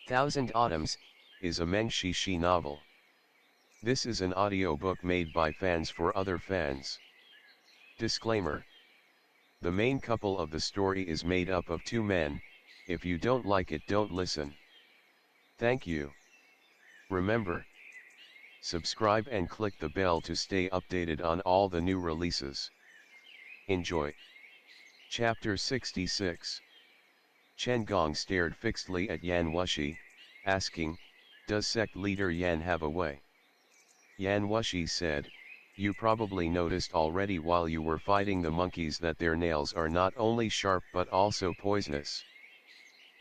Thousand Autumns, is a Meng Xi Shi novel. This is an audiobook made by fans for other fans. Disclaimer. The main couple of the story is made up of two men. If you don't like it, don't listen. Thank you. Remember, subscribe and click the bell to stay updated on all the new releases. Enjoy. Chapter 66. Chen Gong stared fixedly at Yan Wushi, asking, "Does sect leader Yan have a way?" Yan Wushi said, "You probably noticed already while you were fighting the monkeys that their nails are not only sharp but also poisonous.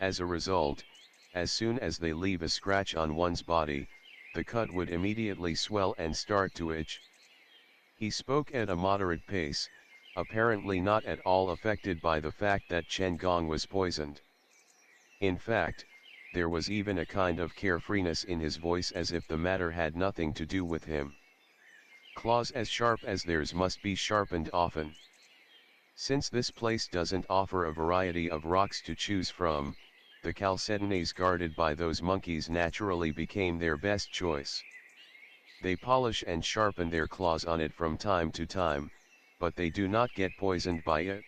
As a result, as soon as they leave a scratch on one's body, the cut would immediately swell and start to itch." He spoke at a moderate pace, apparently not at all affected by the fact that Chen Gong was poisoned. In fact, there was even a kind of carefreeness in his voice, as if the matter had nothing to do with him. Claws as sharp as theirs must be sharpened often. Since this place doesn't offer a variety of rocks to choose from, the chalcedonies guarded by those monkeys naturally became their best choice. They polish and sharpen their claws on it from time to time, but they do not get poisoned by it.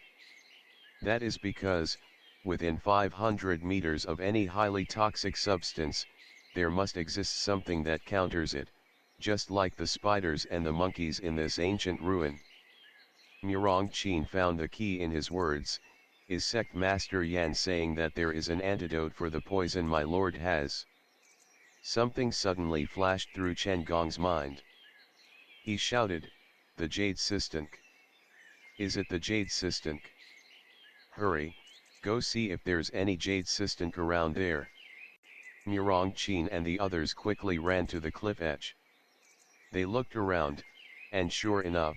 That is because, within 500 meters of any highly toxic substance, there must exist something that counters it, just like the spiders and the monkeys in this ancient ruin. Murong Qin found the key in his words. Is Sect Master Yan saying that there is an antidote for the poison my lord has? Something suddenly flashed through Chen Gong's mind. He shouted, "The Jade Sistunk! Is it the Jade Sistunk? Hurry, go see if there's any Jade Sistunk around there." Murong Qin and the others quickly ran to the cliff edge. They looked around, and sure enough,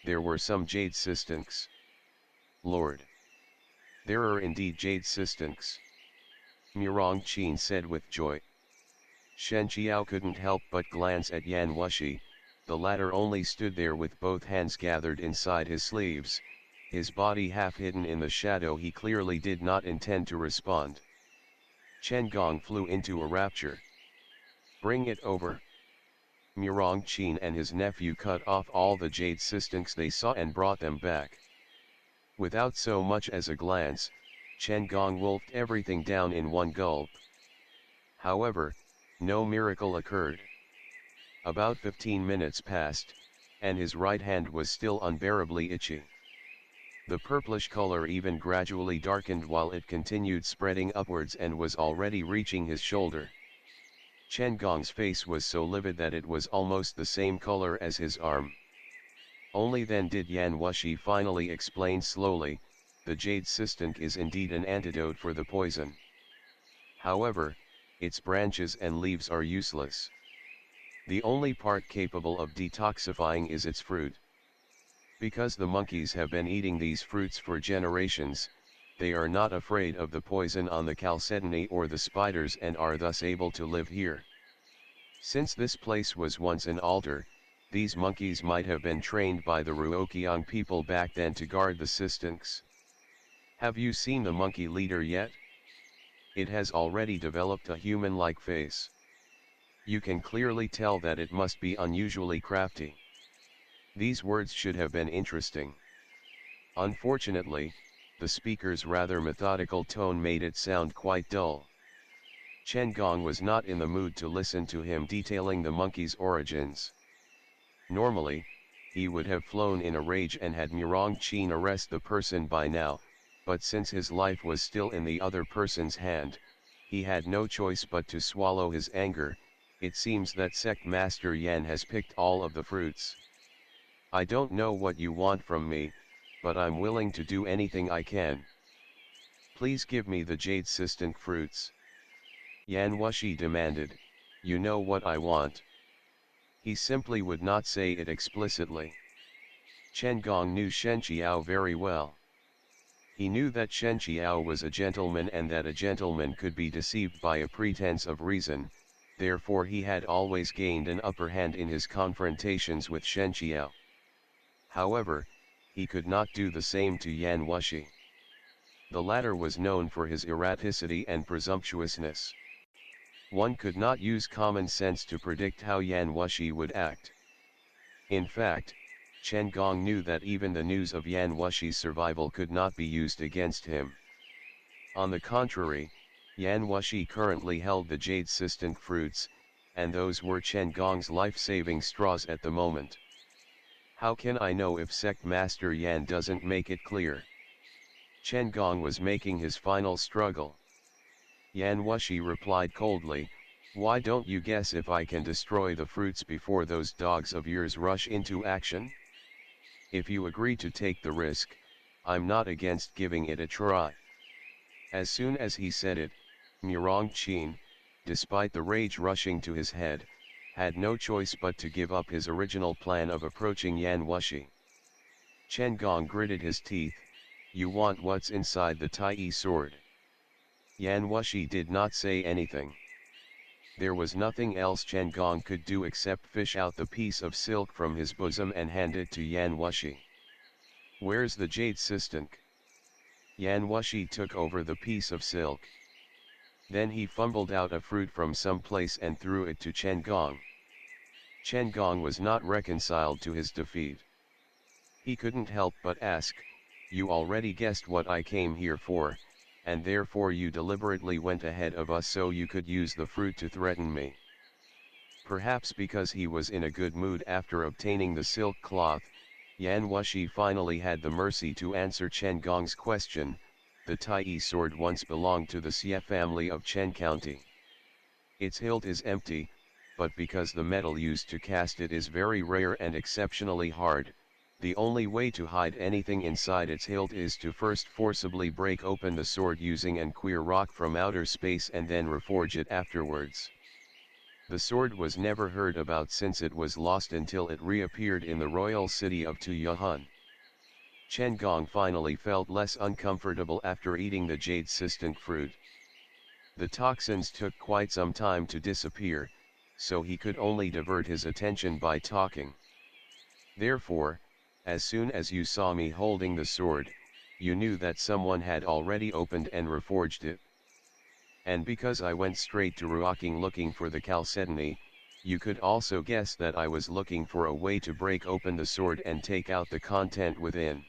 there were some Jade Sistunks. "Lord! There are indeed Jade Sistunks!" Murong Qin said with joy. Shen Qiao couldn't help but glance at Yan Wushi. The latter only stood there with both hands gathered inside his sleeves, his body half hidden in the shadow. He clearly did not intend to respond. Chen Gong flew into a rapture. "Bring it over." Murong Qin and his nephew cut off all the Jade Sistunks they saw and brought them back. Without so much as a glance, Chen Gong wolfed everything down in one gulp. However, no miracle occurred. About 15 minutes passed, and his right hand was still unbearably itchy. The purplish color even gradually darkened while it continued spreading upwards and was already reaching his shoulder. Chen Gong's face was so livid that it was almost the same color as his arm. Only then did Yan Wushi finally explain slowly, "The Jade Sistunk is indeed an antidote for the poison. However, its branches and leaves are useless. The only part capable of detoxifying is its fruit. Because the monkeys have been eating these fruits for generations, they are not afraid of the poison on the chalcedony or the spiders and are thus able to live here. Since this place was once an altar, these monkeys might have been trained by the Ruoqiang people back then to guard the Sistunks. Have you seen the monkey leader yet? It has already developed a human-like face. You can clearly tell that it must be unusually crafty." These words should have been interesting. Unfortunately, the speaker's rather methodical tone made it sound quite dull. Chen Gong was not in the mood to listen to him detailing the monkey's origins. Normally, he would have flown in a rage and had Murong Qin arrest the person by now, but since his life was still in the other person's hand, he had no choice but to swallow his anger. It seems that Sect Master Yan has picked all of the fruits. "I don't know what you want from me, but I'm willing to do anything I can. Please give me the Jade Sistunk fruits." Yan Wushi demanded, "You know what I want." He simply would not say it explicitly. Chen Gong knew Shen Qiao very well. He knew that Shen Qiao was a gentleman and that a gentleman could be deceived by a pretense of reason, therefore he had always gained an upper hand in his confrontations with Shen Qiao. However, he could not do the same to Yan Wushi. The latter was known for his erraticity and presumptuousness. One could not use common sense to predict how Yan Wushi would act. In fact, Chen Gong knew that even the news of Yan Wushi's survival could not be used against him. On the contrary, Yan Wushi currently held the jade sistant fruits, and those were Chen Gong's life-saving straws at the moment. How can I know if sect master Yan doesn't make it clear? Chen Gong was making his final struggle. Yan Wushi replied coldly, "Why don't you guess if I can destroy the fruits before those dogs of yours rush into action? If you agree to take the risk, I'm not against giving it a try." As soon as he said it, Murong Qin, despite the rage rushing to his head, had no choice but to give up his original plan of approaching Yan Wushi. Chen Gong gritted his teeth, "You want what's inside the Tai sword?" Yan Wushi did not say anything. There was nothing else Chen Gong could do except fish out the piece of silk from his bosom and hand it to Yan Wushi. "Where's the jade sistant?" Yan Wushi took over the piece of silk. Then he fumbled out a fruit from some place and threw it to Chen Gong. Chen Gong was not reconciled to his defeat. He couldn't help but ask, "You already guessed what I came here for, and therefore you deliberately went ahead of us so you could use the fruit to threaten me." Perhaps because he was in a good mood after obtaining the silk cloth, Yan Wushi finally had the mercy to answer Chen Gong's question. The Tai sword once belonged to the Xie family of Chen County. Its hilt is empty, but because the metal used to cast it is very rare and exceptionally hard, the only way to hide anything inside its hilt is to first forcibly break open the sword using an queer rock from outer space and then reforge it afterwards. The sword was never heard about since it was lost until it reappeared in the royal city of Tuyahun. Chen Gong finally felt less uncomfortable after eating the jade sistant fruit. The toxins took quite some time to disappear, so he could only divert his attention by talking. "Therefore, as soon as you saw me holding the sword, you knew that someone had already opened and reforged it. And because I went straight to Ruoking looking for the chalcedony, you could also guess that I was looking for a way to break open the sword and take out the content within.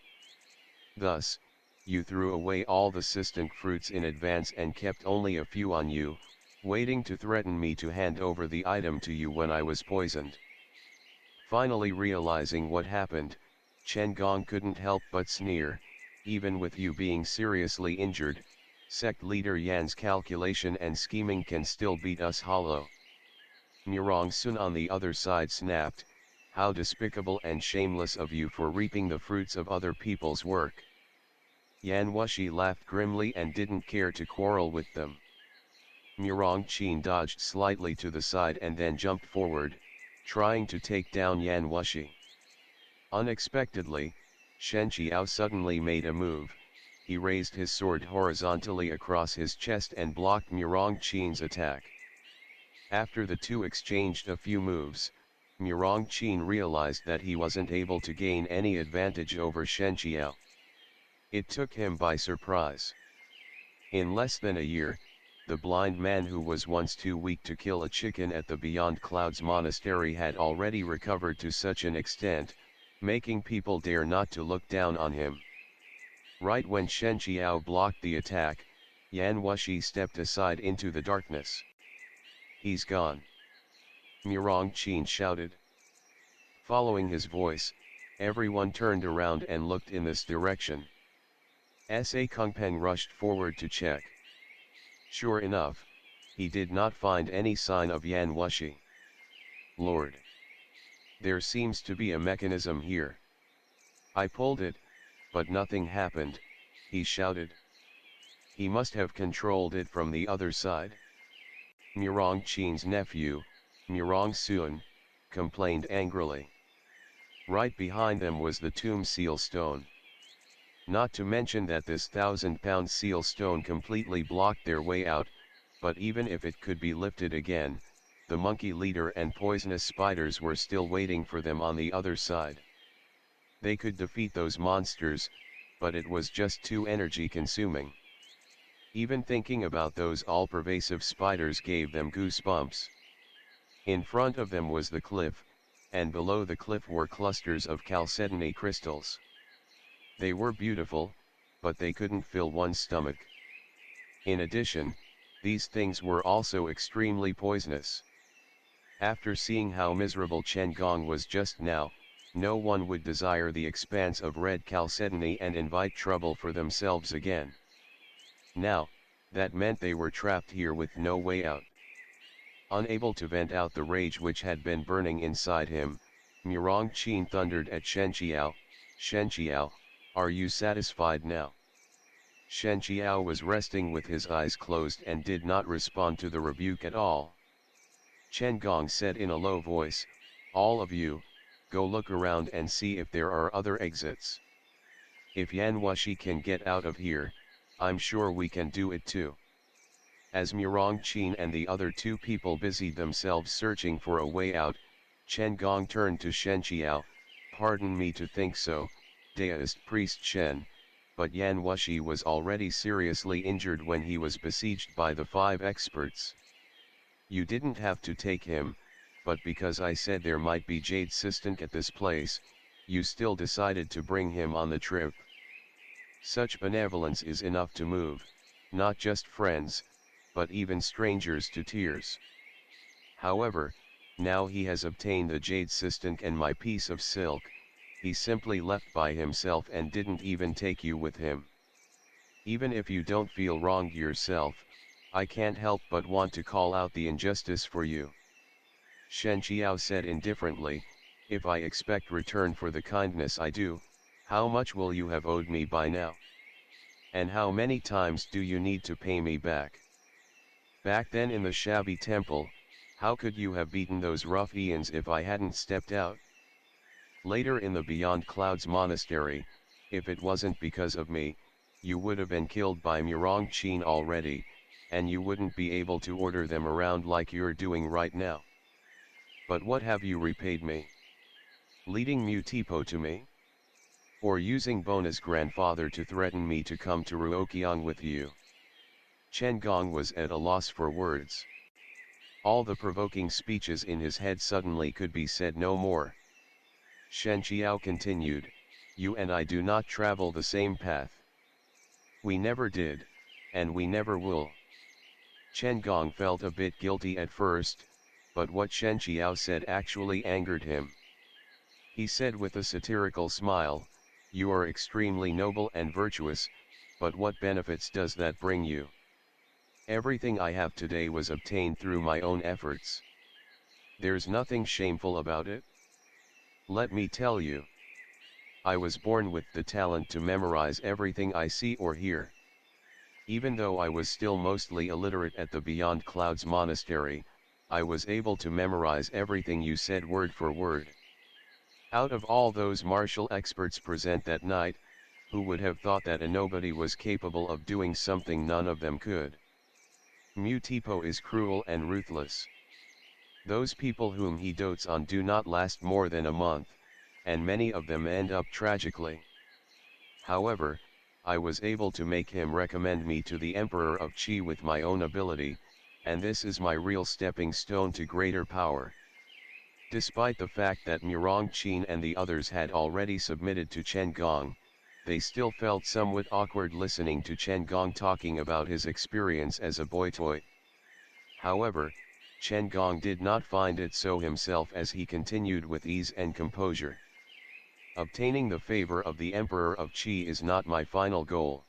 Thus, you threw away all the sistant fruits in advance and kept only a few on you, waiting to threaten me to hand over the item to you when I was poisoned." Finally realizing what happened, Chen Gong couldn't help but sneer, "Even with you being seriously injured, sect leader Yan's calculation and scheming can still beat us hollow." Murong Sun on the other side snapped, "How despicable and shameless of you for reaping the fruits of other people's work." Yan Wushi laughed grimly and didn't care to quarrel with them. Murong Qin dodged slightly to the side and then jumped forward, trying to take down Yan Wushi. Unexpectedly, Shen Qiao suddenly made a move. He raised his sword horizontally across his chest and blocked Murong Qin's attack. After the two exchanged a few moves, Murong Qin realized that he wasn't able to gain any advantage over Shen Qiao. It took him by surprise. In less than a year, the blind man who was once too weak to kill a chicken at the Beyond Clouds monastery had already recovered to such an extent, making people dare not to look down on him. Right when Shen Qiao blocked the attack, Yan Wushi stepped aside into the darkness. "He's gone!" Murong Qin shouted. Following his voice, everyone turned around and looked in this direction. Sa Kungpeng rushed forward to check. Sure enough, he did not find any sign of Yan Wushi. "Lord! There seems to be a mechanism here. I pulled it, but nothing happened," he shouted. "He must have controlled it from the other side." Murong Qin's nephew, Murong Sun, complained angrily. Right behind them was the tomb seal stone. Not to mention that this 1,000-pound seal stone completely blocked their way out, but even if it could be lifted again, the monkey leader and poisonous spiders were still waiting for them on the other side. They could defeat those monsters, but it was just too energy consuming. Even thinking about those all-pervasive spiders gave them goosebumps. In front of them was the cliff, and below the cliff were clusters of chalcedony crystals. They were beautiful, but they couldn't fill one's stomach. In addition, these things were also extremely poisonous. After seeing how miserable Chen Gong was just now, no one would desire the expanse of red chalcedony and invite trouble for themselves again. Now, that meant they were trapped here with no way out. Unable to vent out the rage which had been burning inside him, Murong Qin thundered at Shen Qiao, "Shen Qiao, are you satisfied now?" Shen Qiao was resting with his eyes closed and did not respond to the rebuke at all. Chen Gong said in a low voice, "All of you, go look around and see if there are other exits. If Yan Wushi can get out of here, I'm sure we can do it too." As Murong Qin and the other two people busied themselves searching for a way out, Chen Gong turned to Shen Qiao, "Pardon me to think so, Daoist priest Shen, but Yan Wushi was already seriously injured when he was besieged by the 5 experts. You didn't have to take him, but because I said there might be Jade Sistant at this place, you still decided to bring him on the trip. Such benevolence is enough to move, not just friends, but even strangers to tears. However, now he has obtained the Jade Sistant and my piece of silk, he simply left by himself and didn't even take you with him. Even if you don't feel wronged yourself, I can't help but want to call out the injustice for you." Shen Qiao said indifferently, "If I expect return for the kindness I do, how much will you have owed me by now? And how many times do you need to pay me back? Back then in the shabby temple, how could you have beaten those ruffians if I hadn't stepped out? Later in the Beyond Clouds monastery, if it wasn't because of me, you would have been killed by Murong Qin already, and you wouldn't be able to order them around like you're doing right now. But what have you repaid me? Leading Mutipo to me? Or using Bona's grandfather to threaten me to come to Ruoqiang with you?" Chen Gong was at a loss for words. All the provoking speeches in his head suddenly could be said no more. Shen Qiao continued, "You and I do not travel the same path. We never did, and we never will." Chen Gong felt a bit guilty at first, but what Shen Qiao said actually angered him. He said with a satirical smile, "You are extremely noble and virtuous, but what benefits does that bring you? Everything I have today was obtained through my own efforts. There's nothing shameful about it. Let me tell you. I was born with the talent to memorize everything I see or hear. Even though I was still mostly illiterate at the Beyond Clouds monastery, I was able to memorize everything you said word for word. Out of all those martial experts present that night, who would have thought that a nobody was capable of doing something none of them could? Mutipo is cruel and ruthless. Those people whom he dotes on do not last more than a month, and many of them end up tragically. However, I was able to make him recommend me to the Emperor of Qi with my own ability, and this is my real stepping stone to greater power." Despite the fact that Murong Qin and the others had already submitted to Chen Gong, they still felt somewhat awkward listening to Chen Gong talking about his experience as a boy toy. However, Chen Gong did not find it so himself as he continued with ease and composure. "Obtaining the favor of the Emperor of Qi is not my final goal.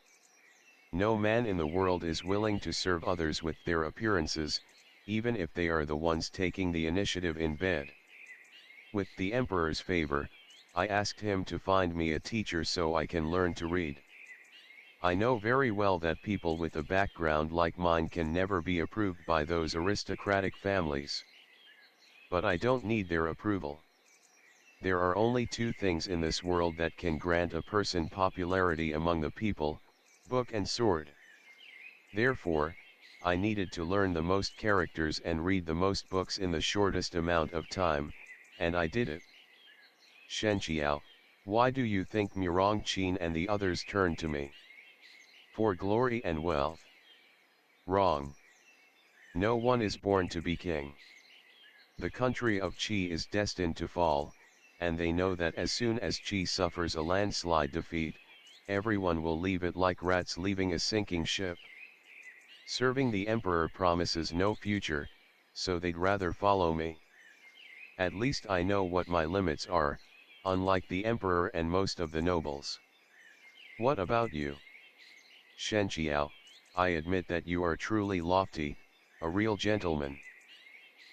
No man in the world is willing to serve others with their appearances, even if they are the ones taking the initiative in bed. With the Emperor's favor, I asked him to find me a teacher so I can learn to read. I know very well that people with a background like mine can never be approved by those aristocratic families. But I don't need their approval. There are only 2 things in this world that can grant a person popularity among the people, book and sword. Therefore, I needed to learn the most characters and read the most books in the shortest amount of time, and I did it." "Shen Qiao, why do you think Murong Qin and the others turned to me? For glory and wealth? Wrong. No one is born to be king. The country of Qi is destined to fall, and they know that as soon as Qi suffers a landslide defeat, everyone will leave it like rats leaving a sinking ship. Serving the emperor promises no future, so they'd rather follow me. At least I know what my limits are, unlike the emperor and most of the nobles. What about you? Shen Qiao, I admit that you are truly lofty, a real gentleman.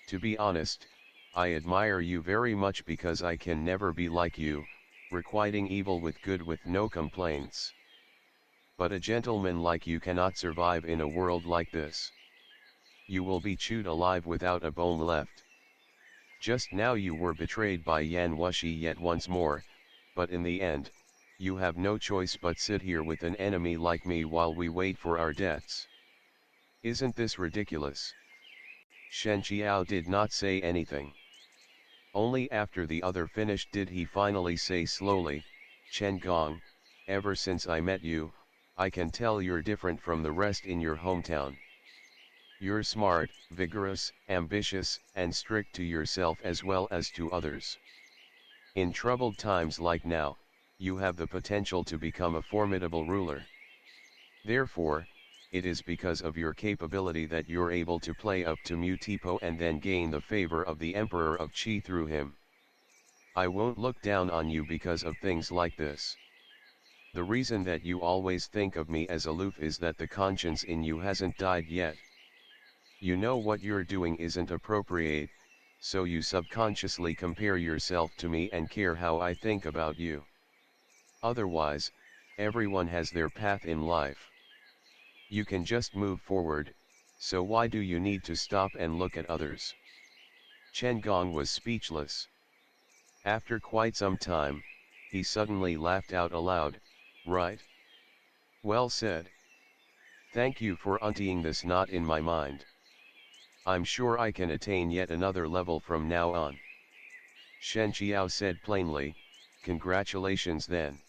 To be honest, I admire you very much because I can never be like you, requiting evil with good with no complaints. But a gentleman like you cannot survive in a world like this. You will be chewed alive without a bone left. Just now you were betrayed by Yan Wushi yet once more, but in the end, you have no choice but sit here with an enemy like me while we wait for our deaths. Isn't this ridiculous? Shen Qiao did not say anything. Only after the other finished did he finally say slowly, Chen Gong, ever since I met you, I can tell you're different from the rest in your hometown. You're smart, vigorous, ambitious, and strict to yourself as well as to others. In troubled times like now, you have the potential to become a formidable ruler. Therefore, it is because of your capability that you're able to play up to Mutipo and then gain the favor of the Emperor of Qi through him. I won't look down on you because of things like this. The reason that you always think of me as aloof is that the conscience in you hasn't died yet. You know what you're doing isn't appropriate, so you subconsciously compare yourself to me and care how I think about you. Otherwise, everyone has their path in life. You can just move forward, so why do you need to stop and look at others? Chen Gong was speechless. After quite some time, he suddenly laughed out aloud, right? Well said. Thank you for untying this knot in my mind. I'm sure I can attain yet another level from now on. Shen Qiao said plainly, congratulations then.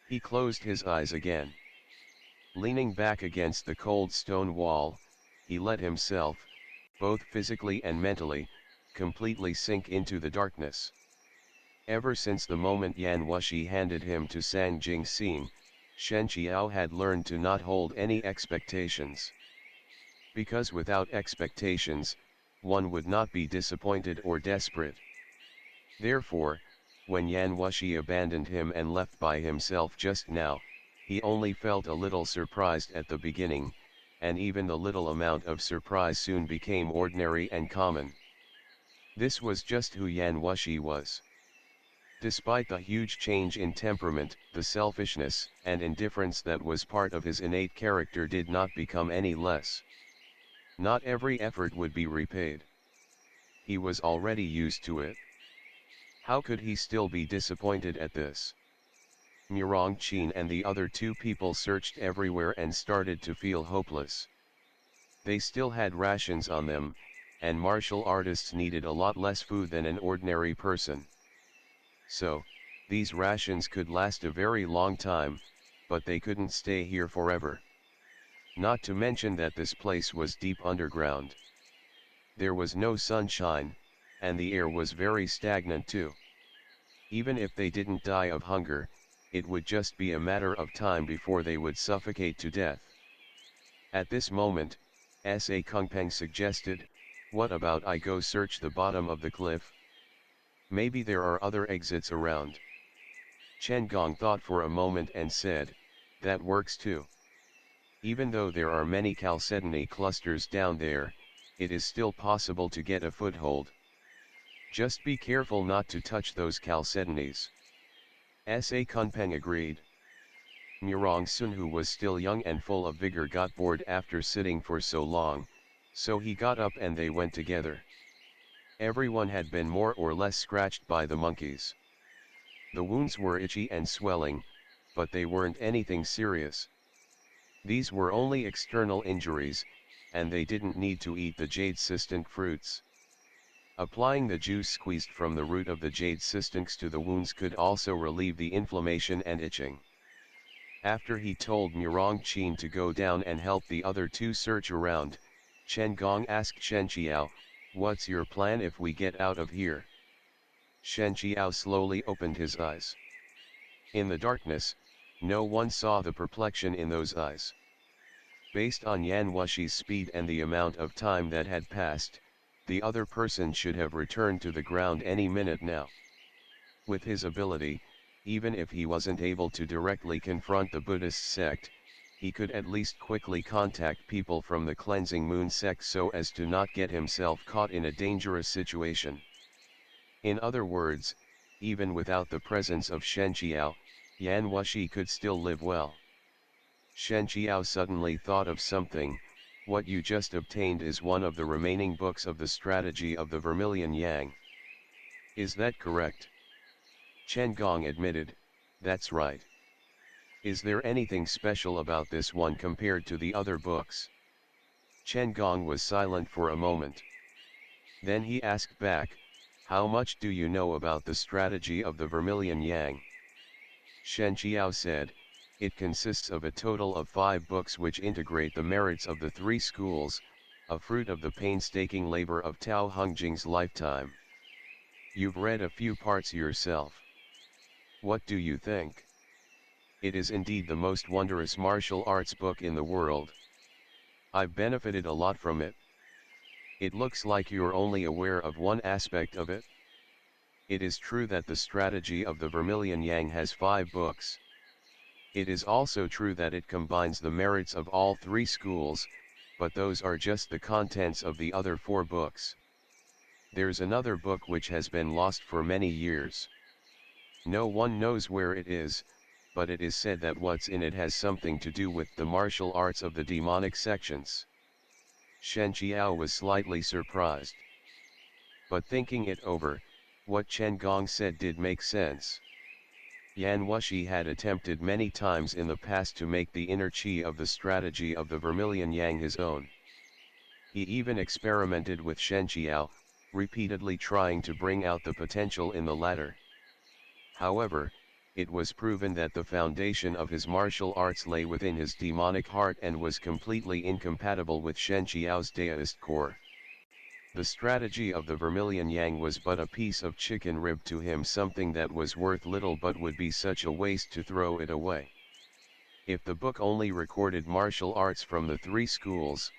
He closed his eyes again. Leaning back against the cold stone wall, he let himself, both physically and mentally, completely sink into the darkness. Ever since the moment Yan Wushi handed him to Sang Jingxing, Shen Qiao had learned to not hold any expectations. Because without expectations, one would not be disappointed or desperate. Therefore, when Yan Wushi abandoned him and left by himself just now, he only felt a little surprised at the beginning, and even the little amount of surprise soon became ordinary and common. This was just who Yan Wushi was. Despite the huge change in temperament, the selfishness and indifference that was part of his innate character did not become any less. Not every effort would be repaid. He was already used to it. How could he still be disappointed at this? Murong Qin and the other two people searched everywhere and started to feel hopeless. They still had rations on them, and martial artists needed a lot less food than an ordinary person. So, these rations could last a very long time, but they couldn't stay here forever. Not to mention that this place was deep underground. There was no sunshine, and the air was very stagnant too. Even if they didn't die of hunger, it would just be a matter of time before they would suffocate to death. At this moment, S.A. Kungpeng suggested, what about I go search the bottom of the cliff? Maybe there are other exits around. Chen Gong thought for a moment and said, that works too. Even though there are many chalcedony clusters down there, it is still possible to get a foothold. Just be careful not to touch those chalcedonies. S.A. Kunpeng agreed. Murong Sun, who was still young and full of vigor, got bored after sitting for so long, so he got up and they went together. Everyone had been more or less scratched by the monkeys. The wounds were itchy and swelling, but they weren't anything serious. These were only external injuries, and they didn't need to eat the jade cystinc fruits. Applying the juice squeezed from the root of the jade cystinx to the wounds could also relieve the inflammation and itching. After he told Murong Qin to go down and help the other two search around, Chen Gong asked Shen Qiao, "What's your plan if we get out of here?" Shen Qiao slowly opened his eyes. In the darkness, no one saw the perplexion in those eyes. Based on Yan Wushi's speed and the amount of time that had passed, the other person should have returned to the ground any minute now. With his ability, even if he wasn't able to directly confront the Buddhist sect, he could at least quickly contact people from the Cleansing Moon sect so as to not get himself caught in a dangerous situation. In other words, even without the presence of Shen Qiao, Yan Wushi could still live well. Shen Qiao suddenly thought of something. What you just obtained is one of the remaining books of the strategy of the Vermilion Yang. Is that correct? Chen Gong admitted, "That's right." Is there anything special about this one compared to the other books? Chen Gong was silent for a moment. Then he asked back, "How much do you know about the strategy of the Vermilion Yang?" Shen Qiao said, "It consists of a total of 5 books which integrate the merits of the 3 schools, a fruit of the painstaking labor of Tao Hongjing's lifetime. You've read a few parts yourself. What do you think? It is indeed the most wondrous martial arts book in the world. I've benefited a lot from it. It looks like you're only aware of one aspect of it. It is true that the strategy of the Vermilion Yang has 5 books. It is also true that it combines the merits of all 3 schools, but those are just the contents of the other 4 books. There's another book which has been lost for many years. No one knows where it is, but it is said that what's in it has something to do with the martial arts of the demonic sections." Shen Qiao was slightly surprised. But thinking it over, what Chen Gong said did make sense. Yan Wushi had attempted many times in the past to make the inner chi of the strategy of the Vermilion Yang his own. He even experimented with Shen Qiao, repeatedly trying to bring out the potential in the latter. However, it was proven that the foundation of his martial arts lay within his demonic heart and was completely incompatible with Shen Qiao's Daoist core. The strategy of the Vermilion Yang was but a piece of chicken rib to him, something that was worth little but would be such a waste to throw it away. If the book only recorded martial arts from the 3 schools,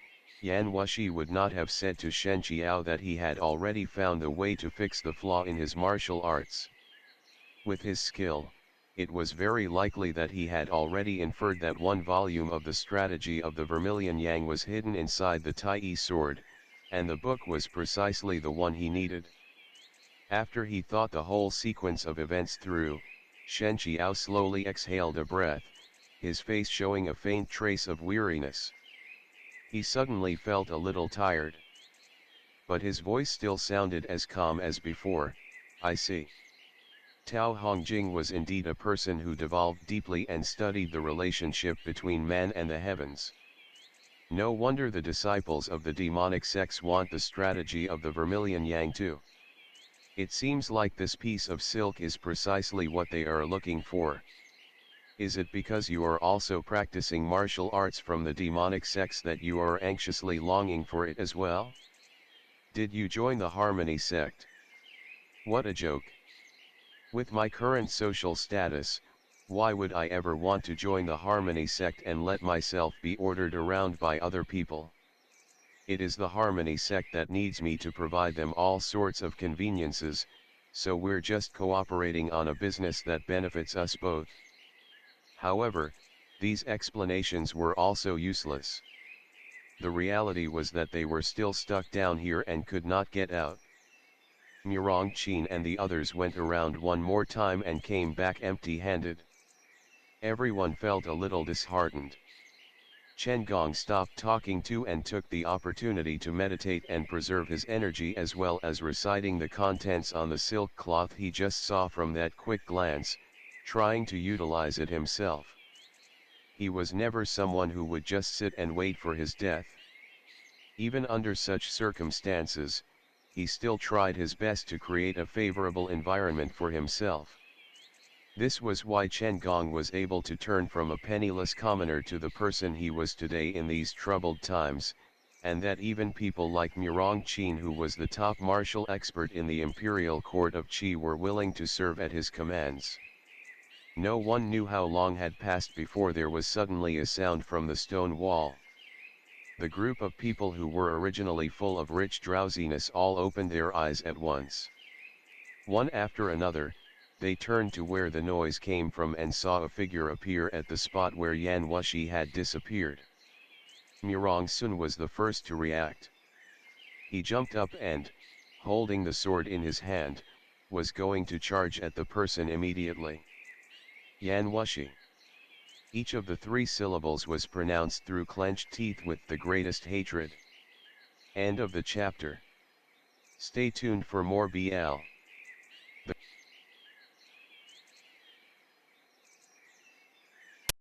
Yan Wushi would not have said to Shen Qiao that he had already found the way to fix the flaw in his martial arts. With his skill, it was very likely that he had already inferred that one volume of the strategy of the Vermilion Yang was hidden inside the Tai sword, and the book was precisely the one he needed. After he thought the whole sequence of events through, Shen Qiao slowly exhaled a breath, his face showing a faint trace of weariness. He suddenly felt a little tired. But his voice still sounded as calm as before. "I see. Tao Hongjing was indeed a person who delved deeply and studied the relationship between man and the heavens. No wonder the disciples of the demonic sects want the strategy of the Vermilion Yang too. It seems like this piece of silk is precisely what they are looking for. Is it because you are also practicing martial arts from the demonic sects that you are anxiously longing for it as well? Did you join the Harmony sect? What a joke. With my current social status, why would I ever want to join the Harmony sect and let myself be ordered around by other people? It is the Harmony sect that needs me to provide them all sorts of conveniences, so we're just cooperating on a business that benefits us both." However, these explanations were also useless. The reality was that they were still stuck down here and could not get out. Murong Qin and the others went around one more time and came back empty-handed. Everyone felt a little disheartened. Chen Gong stopped talking too and took the opportunity to meditate and preserve his energy, as well as reciting the contents on the silk cloth he just saw from that quick glance, trying to utilize it himself. He was never someone who would just sit and wait for his death. Even under such circumstances, he still tried his best to create a favorable environment for himself. This was why Chen Gong was able to turn from a penniless commoner to the person he was today in these troubled times, and that even people like Murong Qin, who was the top martial expert in the imperial court of Qi, were willing to serve at his commands. No one knew how long had passed before there was suddenly a sound from the stone wall. The group of people who were originally full of rich drowsiness all opened their eyes at once. One after another, they turned to where the noise came from and saw a figure appear at the spot where Yan Wushi had disappeared. Murong Sun was the first to react. He jumped up and, holding the sword in his hand, was going to charge at the person immediately. Yan Wushi. Each of the three syllables was pronounced through clenched teeth with the greatest hatred. End of the chapter. Stay tuned for more BL.